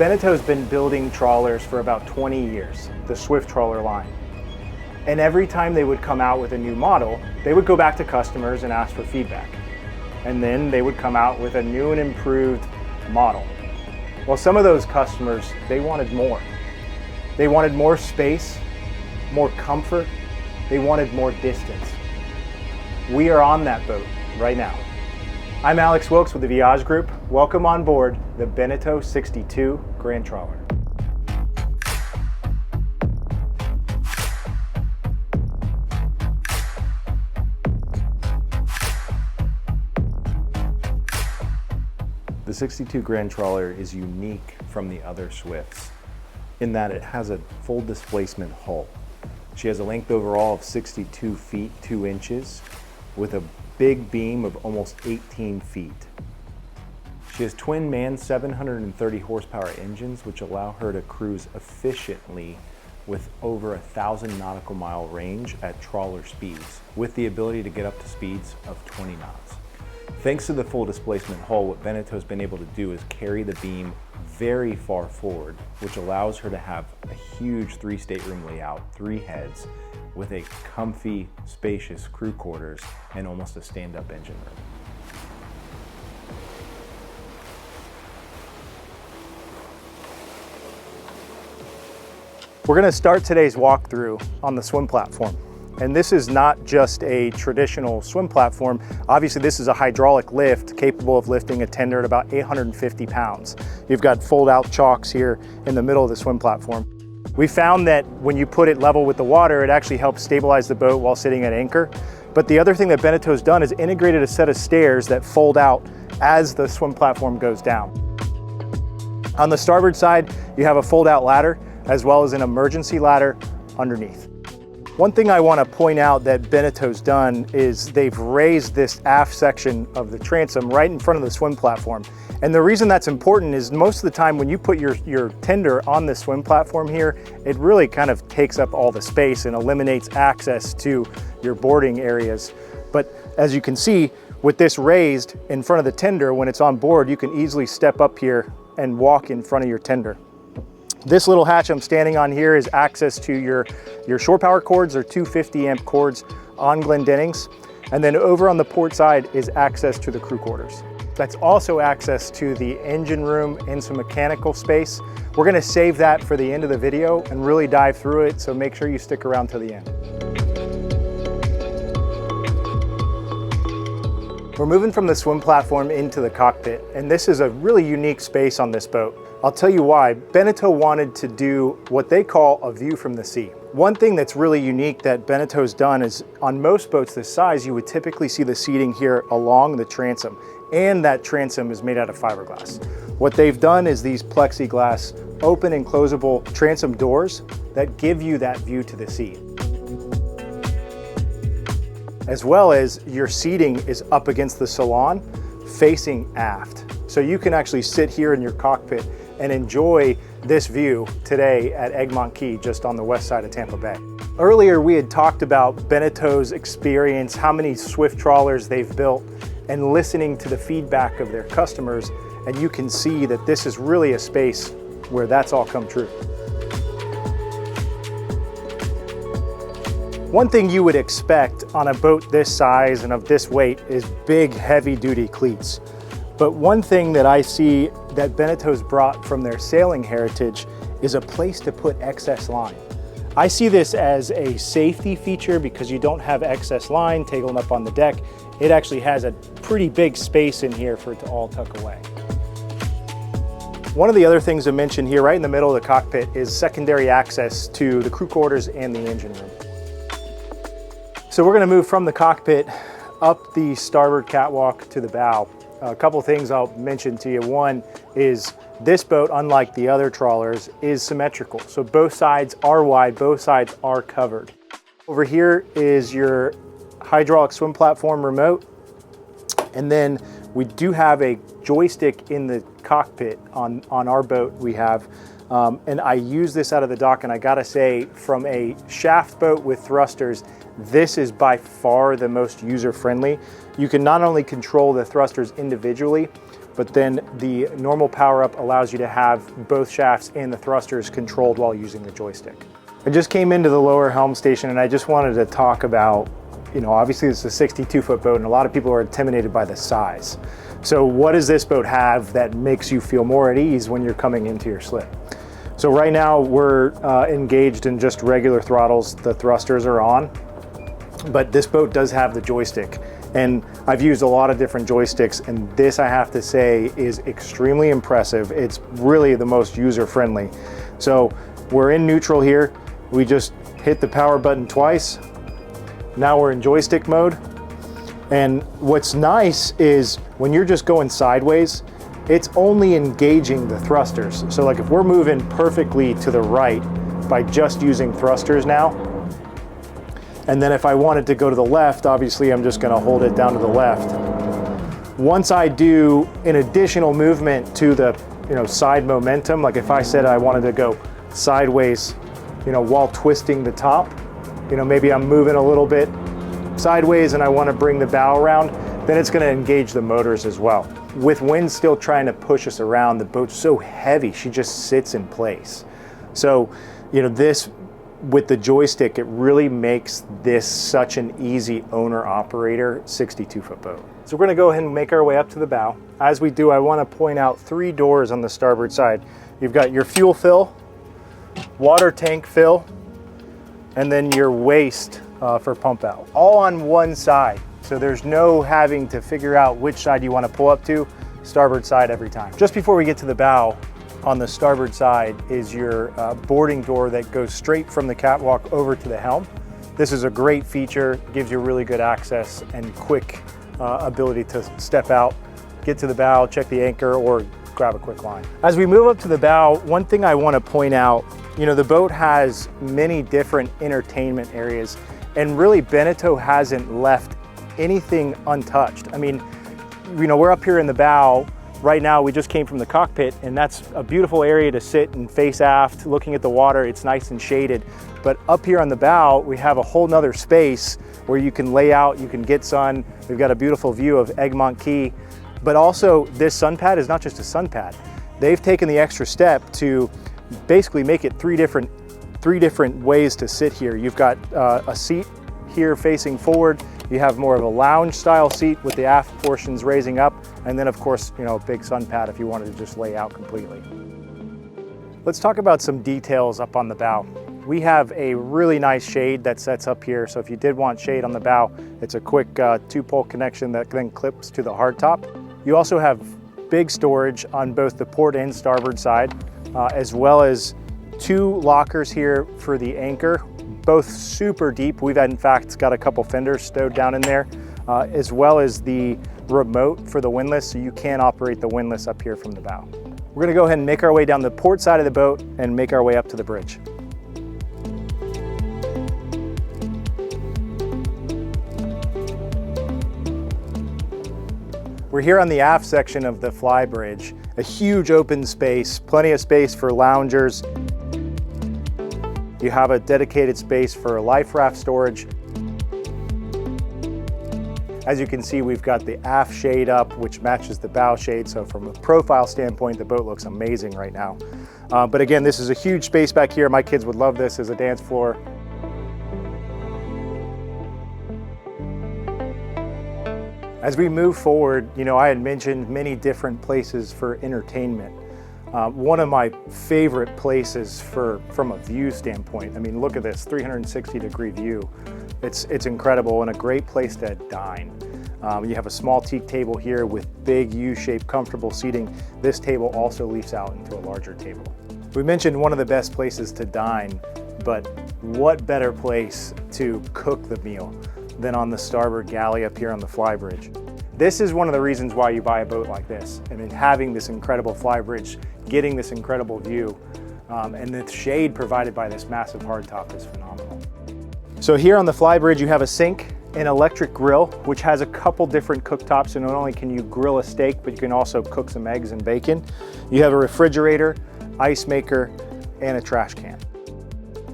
BENETEAU's been building trawlers for about 20 years, the Swift trawler line. And every time they would come out with a new model, they would go back to customers and ask for feedback. And then they would come out with a new and improved model. Well, some of those customers, they wanted more. They wanted more space, more comfort, they wanted more distance. We are on that boat right now. I'm Alex Wilkes with the Viage Group. Welcome on board the BENETEAU 62 Grand Trawler. The 62 Grand Trawler is unique from the other Swifts in that it has a full displacement hull. She has a length overall of 62 feet 2 inches with a big beam of almost 18 feet. She has twin man 730 horsepower engines which allow her to cruise efficiently with over 1,000 nautical mile range at trawler speeds with the ability to get up to speeds of 20 knots. Thanks to the full displacement hull, what BENETEAU's been able to do is carry the beam very far forward, which allows her to have a huge 3-stateroom layout, 3 heads, with a comfy, spacious crew quarters and almost a stand-up engine room. We're going to start today's walkthrough on the swim platform. And this is not just a traditional swim platform. Obviously, this is a hydraulic lift capable of lifting a tender at about 850 pounds. You've got fold-out chocks here in the middle of the swim platform. We found that when you put it level with the water, it actually helps stabilize the boat while sitting at anchor. But the other thing that BENETEAU's done is integrated a set of stairs that fold out as the swim platform goes down. On the starboard side, you have a fold-out ladder as well as an emergency ladder underneath. One thing I want to point out that BENETEAU's done is they've raised this aft section of the transom right in front of the swim platform. And the reason that's important is most of the time when you put your tender on the swim platform here, it really kind of takes up all the space and eliminates access to your boarding areas. But as you can see, with this raised in front of the tender, when it's on board, you can easily step up here and walk in front of your tender. This little hatch I'm standing on here is access to your shore power cords or 250 amp cords on Glendenning's. And then over on the port side is access to the crew quarters. That's also access to the engine room and some mechanical space. We're gonna save that for the end of the video and really dive through it, so make sure you stick around to the end. We're moving from the swim platform into the cockpit, and this is a really unique space on this boat. I'll tell you why. BENETEAU wanted to do what they call a view from the sea. One thing that's really unique that BENETEAU's done is on most boats this size, you would typically see the seating here along the transom, and that transom is made out of fiberglass. What they've done is these plexiglass open and closable transom doors that give you that view to the sea. As well as your seating is up against the salon facing aft. So you can actually sit here in your cockpit and enjoy this view today at Egmont Key, just on the west side of Tampa Bay. Earlier, we had talked about BENETEAU's experience, how many Swift trawlers they've built, and listening to the feedback of their customers, and you can see that this is really a space where that's all come true. One thing you would expect on a boat this size and of this weight is big, heavy-duty cleats. But one thing that I see that BENETEAU's brought from their sailing heritage is a place to put excess line. I see this as a safety feature because you don't have excess line tangling up on the deck. It actually has a pretty big space in here for it to all tuck away. One of the other things to mention here right in the middle of the cockpit is secondary access to the crew quarters and the engine room. So we're going to move from the cockpit up the starboard catwalk to the bow. A couple things I'll mention to you. One is this boat, unlike the other trawlers, is symmetrical. So both sides are wide, both sides are covered. Over here is your hydraulic swim platform remote. And then we do have a joystick in the cockpit on our boat we have. And I use this out of the dock, and I gotta say, from a shaft boat with thrusters, this is by far the most user-friendly. You can not only control the thrusters individually, but then the normal power up allows you to have both shafts and the thrusters controlled while using the joystick. I just came into the lower helm station and I just wanted to talk about, obviously this is a 62-foot boat and a lot of people are intimidated by the size. So what does this boat have that makes you feel more at ease when you're coming into your slip? So right now we're engaged in just regular throttles. The thrusters are on, but this boat does have the joystick. And I've used a lot of different joysticks, and this, I have to say, is extremely impressive. It's really the most user-friendly. So we're in neutral here. We just hit the power button twice. Now we're in joystick mode. And what's nice is when you're just going sideways, it's only engaging the thrusters. So like if we're moving perfectly to the right by just using thrusters now, and then if I wanted to go to the left, obviously I'm just gonna hold it down to the left. Once I do an additional movement to the side momentum, like if I said I wanted to go sideways while twisting the top, maybe I'm moving a little bit sideways and I want to bring the bow around, then it's going to engage the motors as well. With wind still trying to push us around, the boat's so heavy, she just sits in place. So, this with the joystick, it really makes this such an easy owner-operator 62-foot boat. So we're going to go ahead and make our way up to the bow. As we do, I want to point out 3 doors on the starboard side. You've got your fuel fill, water tank fill, and then your waste for pump out, all on one side. So there's no having to figure out which side you want to pull up to, starboard side every time. Just before we get to the bow, on the starboard side is your boarding door that goes straight from the catwalk over to the helm. This is a great feature, gives you really good access and quick ability to step out, get to the bow, check the anchor, or grab a quick line. As we move up to the bow, one thing I want to point out, the boat has many different entertainment areas, and really BENETEAU hasn't left anything untouched. I mean, we're up here in the bow. Right now, we just came from the cockpit, and that's a beautiful area to sit and face aft, looking at the water. It's nice and shaded. But up here on the bow, we have a whole nother space where you can lay out, you can get sun. We've got a beautiful view of Egmont Key. But also, this sun pad is not just a sun pad. They've taken the extra step to basically make it three different ways to sit here. You've got a seat here facing forward. You have more of a lounge style seat with the aft portions raising up. And then of course, a big sun pad if you wanted to just lay out completely. Let's talk about some details up on the bow. We have a really nice shade that sets up here. So if you did want shade on the bow, it's a quick 2-pole connection that then clips to the hardtop. You also have big storage on both the port and starboard side, as well as 2 lockers here for the anchor, both super deep. We've in fact got a couple fenders stowed down in there, as well as the remote for the windlass, so you can operate the windlass up here from the bow. We're gonna go ahead and make our way down the port side of the boat and make our way up to the bridge. We're here on the aft section of the Flybridge, a huge open space, plenty of space for loungers. You have a dedicated space for life raft storage. As you can see, we've got the aft shade up, which matches the bow shade. So from a profile standpoint, the boat looks amazing right now. But again, this is a huge space back here. My kids would love this as a dance floor. As we move forward, I had mentioned many different places for entertainment. One of my favorite places from a view standpoint, I mean, look at this 360-degree view. It's incredible and a great place to dine. You have a small teak table here with big U-shaped comfortable seating. This table also leaps out into a larger table. We mentioned one of the best places to dine, but what better place to cook the meal than on the starboard galley up here on the Flybridge. This is one of the reasons why you buy a boat like this. I mean, having this incredible Flybridge, getting this incredible view, and the shade provided by this massive hardtop is phenomenal. So here on the Flybridge, you have a sink, an electric grill, which has a couple different cooktops. So not only can you grill a steak, but you can also cook some eggs and bacon. You have a refrigerator, ice maker, and a trash can.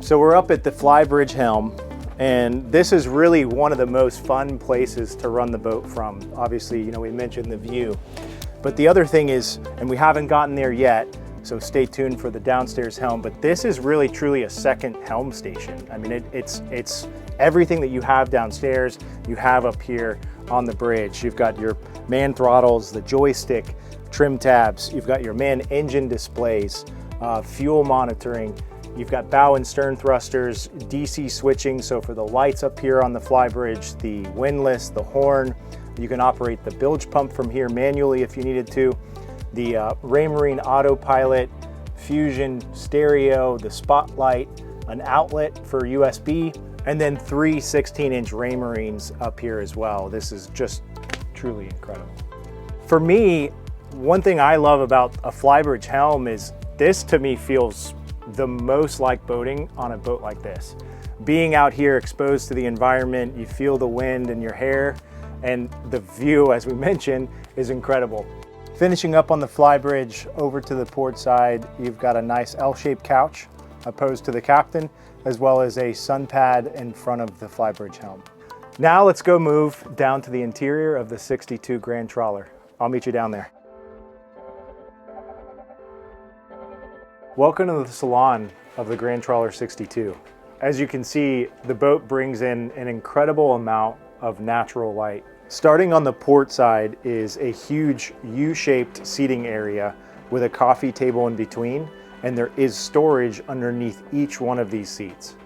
So we're up at the Flybridge helm, and this is really one of the most fun places to run the boat from. Obviously, we mentioned the view. But the other thing is, and we haven't gotten there yet, so stay tuned for the downstairs helm, but this is really truly a second helm station. I mean, it's everything that you have downstairs, you have up here on the bridge. You've got your man throttles, the joystick, trim tabs, you've got your man engine displays, fuel monitoring, you've got bow and stern thrusters, DC switching, so for the lights up here on the Flybridge, the windlass, the horn, you can operate the bilge pump from here manually if you needed to. The Raymarine autopilot, Fusion stereo, the spotlight, an outlet for USB, and then 3 16-inch Raymarines up here as well. This is just truly incredible. For me, one thing I love about a Flybridge helm is this to me feels the most like boating on a boat like this. Being out here exposed to the environment, you feel the wind in your hair, and the view, as we mentioned, is incredible. Finishing up on the Flybridge over to the port side, you've got a nice L-shaped couch opposed to the captain, as well as a sun pad in front of the Flybridge helm. Now let's go move down to the interior of the 62 Grand Trawler. I'll meet you down there. Welcome to the salon of the Grand Trawler 62. As you can see, the boat brings in an incredible amount of natural light. Starting on the port side is a huge U-shaped seating area with a coffee table in between, and there is storage underneath each one of these seats.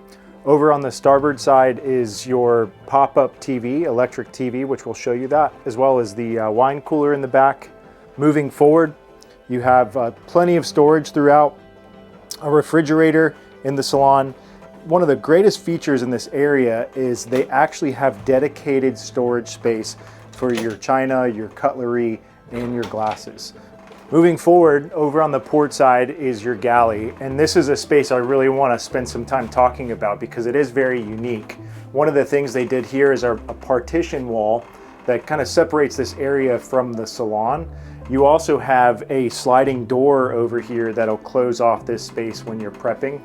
Over on the starboard side is your pop-up TV, electric TV, which will show you that, as well as the wine cooler in the back. Moving forward, you have plenty of storage throughout, a refrigerator in the salon. One of the greatest features in this area is they actually have dedicated storage space for your china, your cutlery, and your glasses. Moving forward, over on the port side is your galley, and this is a space I really want to spend some time talking about because it is very unique. One of the things they did here is a partition wall that kind of separates this area from the salon. You also have a sliding door over here that'll close off this space when you're prepping.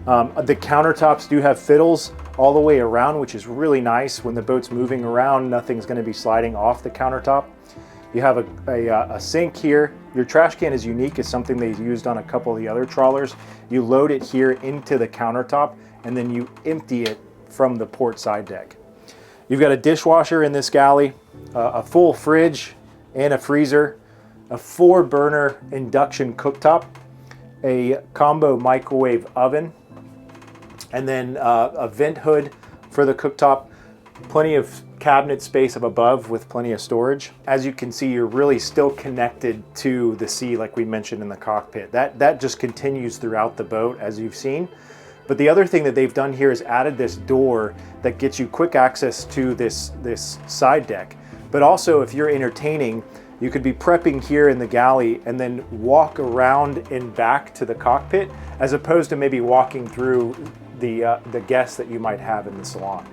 The countertops do have fiddles all the way around, which is really nice. When the boat's moving around, nothing's going to be sliding off the countertop. You have a sink here. Your trash can is unique. It's something they used on a couple of the other trawlers. You load it here into the countertop, and then you empty it from the port side deck. You've got a dishwasher in this galley, a full fridge and a freezer, a 4-burner induction cooktop, a combo microwave oven, and then a vent hood for the cooktop, plenty of cabinet space up above with plenty of storage. As you can see, you're really still connected to the sea like we mentioned in the cockpit. That just continues throughout the boat as you've seen. But the other thing that they've done here is added this door that gets you quick access to this side deck. But also if you're entertaining, you could be prepping here in the galley and then walk around and back to the cockpit as opposed to maybe walking through the guests that you might have in the salon.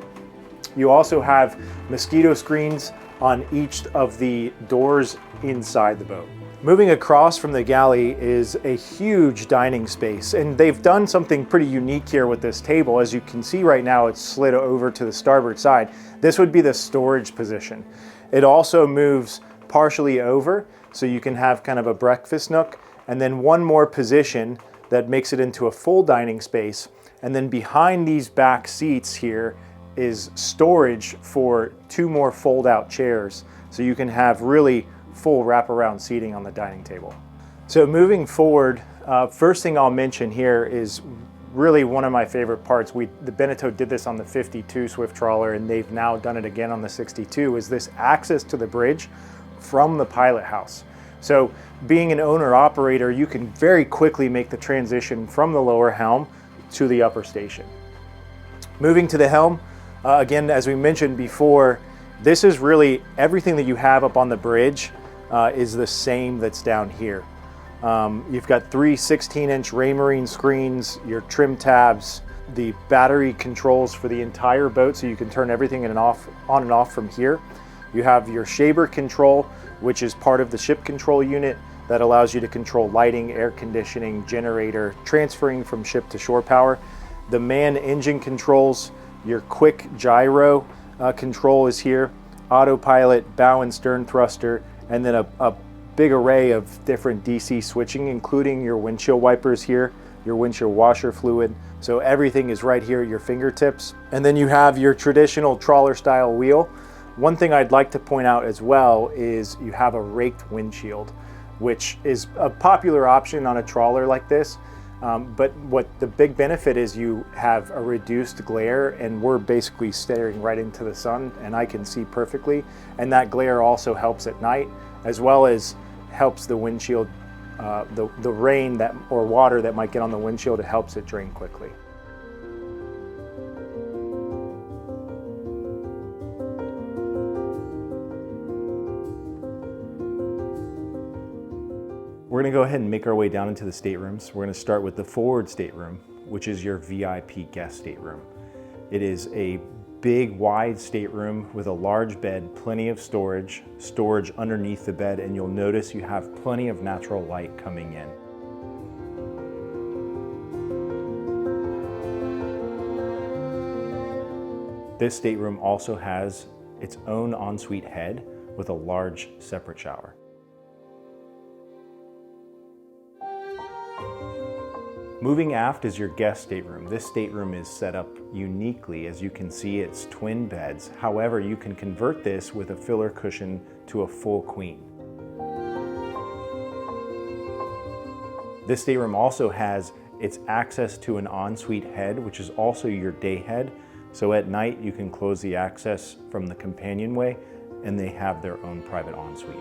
You also have mosquito screens on each of the doors inside the boat. Moving across from the galley is a huge dining space, and they've done something pretty unique here with this table. As you can see right now, it's slid over to the starboard side. This would be the storage position. It also moves partially over, so you can have kind of a breakfast nook, and then one more position that makes it into a full dining space. And then behind these back seats here is storage for 2 more fold-out chairs, so you can have really full wraparound seating on the dining table. So moving forward, first thing I'll mention here is really one of my favorite parts. The BENETEAU did this on the 52 Swift Trawler, and they've now done it again on the 62, is this access to the bridge from the pilot house. So being an owner-operator, you can very quickly make the transition from the lower helm to the upper station. Moving to the helm, again, as we mentioned before, this is really everything that you have up on the bridge is the same that's down here. You've got 3 16-inch Raymarine screens, your trim tabs, the battery controls for the entire boat, so you can turn everything on and off from here. You have your Shaber control, which is part of the ship control unit that allows you to control lighting, air conditioning, generator, transferring from ship to shore power. The man engine controls, your quick gyro control is here, autopilot, bow and stern thruster, and then a big array of different DC switching, including your windshield wipers here, your windshield washer fluid. So everything is right here at your fingertips. And then you have your traditional trawler style wheel. One thing I'd like to point out as well is you have a raked windshield, which is a popular option on a trawler like this. But what the big benefit is, you have a reduced glare, and we're basically staring right into the sun and I can see perfectly. And that glare also helps at night, as well as helps the windshield, the rain or water that might get on the windshield, it helps it drain quickly. We're gonna go ahead and make our way down into the staterooms. We're gonna start with the forward stateroom, which is your VIP guest stateroom. It is a big, wide stateroom with a large bed, plenty of storage underneath the bed, and you'll notice you have plenty of natural light coming in. This stateroom also has its own ensuite head with a large separate shower. Moving aft is your guest stateroom. This stateroom is set up uniquely. As you can see, it's twin beds. However, you can convert this with a filler cushion to a full queen. This stateroom also has its access to an ensuite head, which is also your day head. So at night, you can close the access from the companionway, and they have their own private ensuite.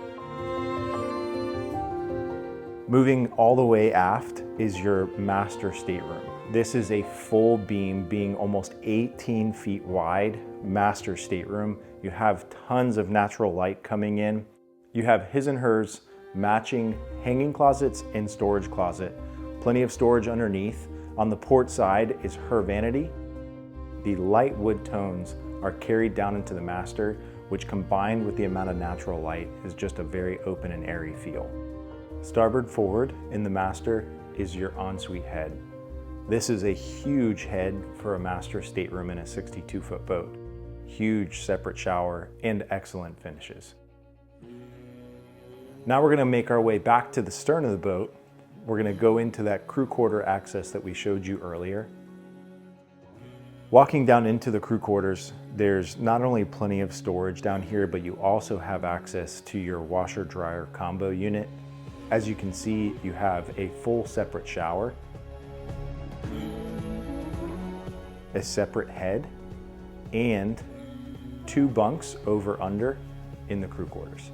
Moving all the way aft is your master stateroom. This is a full beam, being almost 18 feet wide, master stateroom. You have tons of natural light coming in. You have his and hers matching hanging closets and storage closet. Plenty of storage underneath. On the port side is her vanity. The light wood tones are carried down into the master, which combined with the amount of natural light is just a very open and airy feel. Starboard forward in the master is your ensuite head. This is a huge head for a master stateroom in a 62-foot boat. Huge separate shower and excellent finishes. Now we're going to make our way back to the stern of the boat. We're going to go into that crew quarter access that we showed you earlier. Walking down into the crew quarters, there's not only plenty of storage down here, but you also have access to your washer dryer combo unit. As you can see, you have a full separate shower, a separate head, and 2 bunks over under in the crew quarters.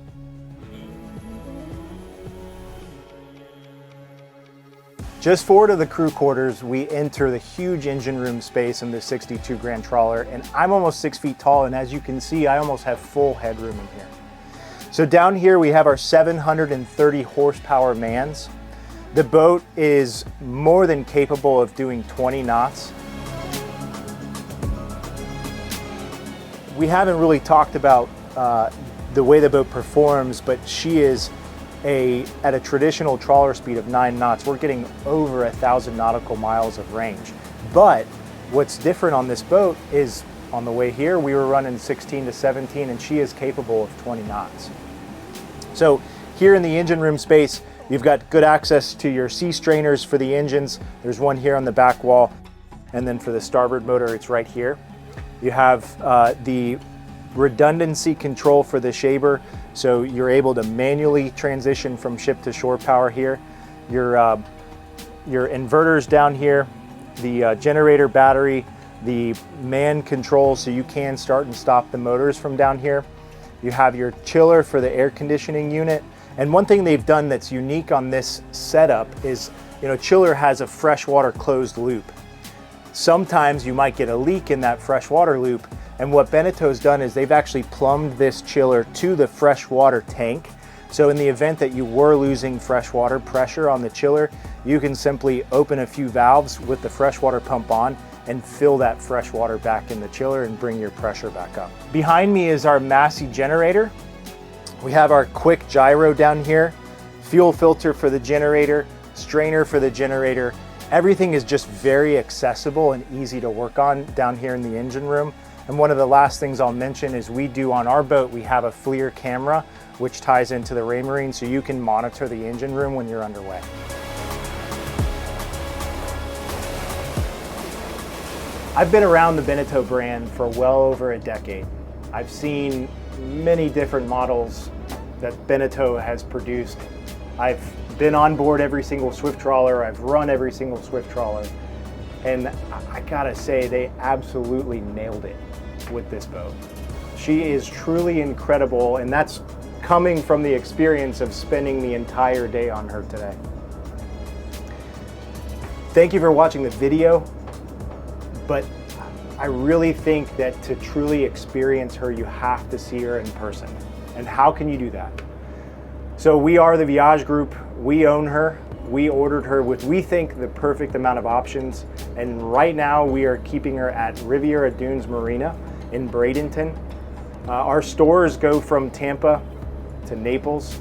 Just forward of the crew quarters, we enter the huge engine room space in the 62 Grand Trawler, and I'm almost 6 feet tall, and as you can see, I almost have full headroom in here. So down here we have our 730 horsepower mans. The boat is more than capable of doing 20 knots. We haven't really talked about the way the boat performs, but she is at a traditional trawler speed of 9 knots. We're getting over 1,000 nautical miles of range. But what's different on this boat is on the way here, we were running 16 to 17, and she is capable of 20 knots. So here in the engine room space, you've got good access to your sea strainers for the engines. There's one here on the back wall. And then for the starboard motor, it's right here. You have the redundancy control for the shaver. So you're able to manually transition from ship to shore power here. Your inverters down here, the generator battery, the man control, so you can start and stop the motors from down here. You have your chiller for the air conditioning unit. And one thing they've done that's unique on this setup is, chiller has a freshwater closed loop. Sometimes you might get a leak in that freshwater loop. And what BENETEAU's done is they've actually plumbed this chiller to the freshwater tank. So in the event that you were losing freshwater pressure on the chiller, you can simply open a few valves with the freshwater pump on and fill that fresh water back in the chiller and bring your pressure back up. Behind me is our Massey generator. We have our quick gyro down here, fuel filter for the generator, strainer for the generator. Everything is just very accessible and easy to work on down here in the engine room. And one of the last things I'll mention is we do on our boat, we have a FLIR camera, which ties into the Raymarine, so you can monitor the engine room when you're underway. I've been around the BENETEAU brand for well over a decade. I've seen many different models that BENETEAU has produced. I've been on board every single swift trawler, I've run every single swift trawler, and I gotta say, they absolutely nailed it with this boat. She is truly incredible, and that's coming from the experience of spending the entire day on her today. Thank you for watching the video, but I really think that to truly experience her, you have to see her in person. And how can you do that? So we are the Viage Group, we own her. We ordered her with, we think, the perfect amount of options. And right now we are keeping her at Riviera Dunes Marina in Bradenton. Our stores go from Tampa to Naples.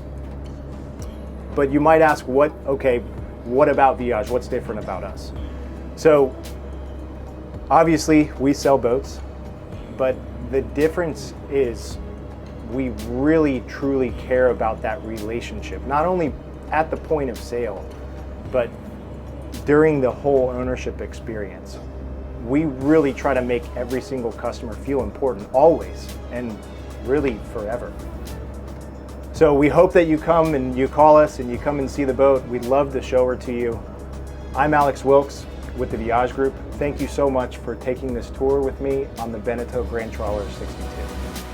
But you might ask, what about Viage? What's different about us? So obviously we sell boats, but the difference is we really truly care about that relationship, not only at the point of sale, but during the whole ownership experience. We really try to make every single customer feel important, always, and really forever. So we hope that you come and you call us and you come and see the boat. We'd love to show her to you. I'm Alex Wilkes with the Viage Group. Thank you so much for taking this tour with me on the BENETEAU Grand Trawler 62.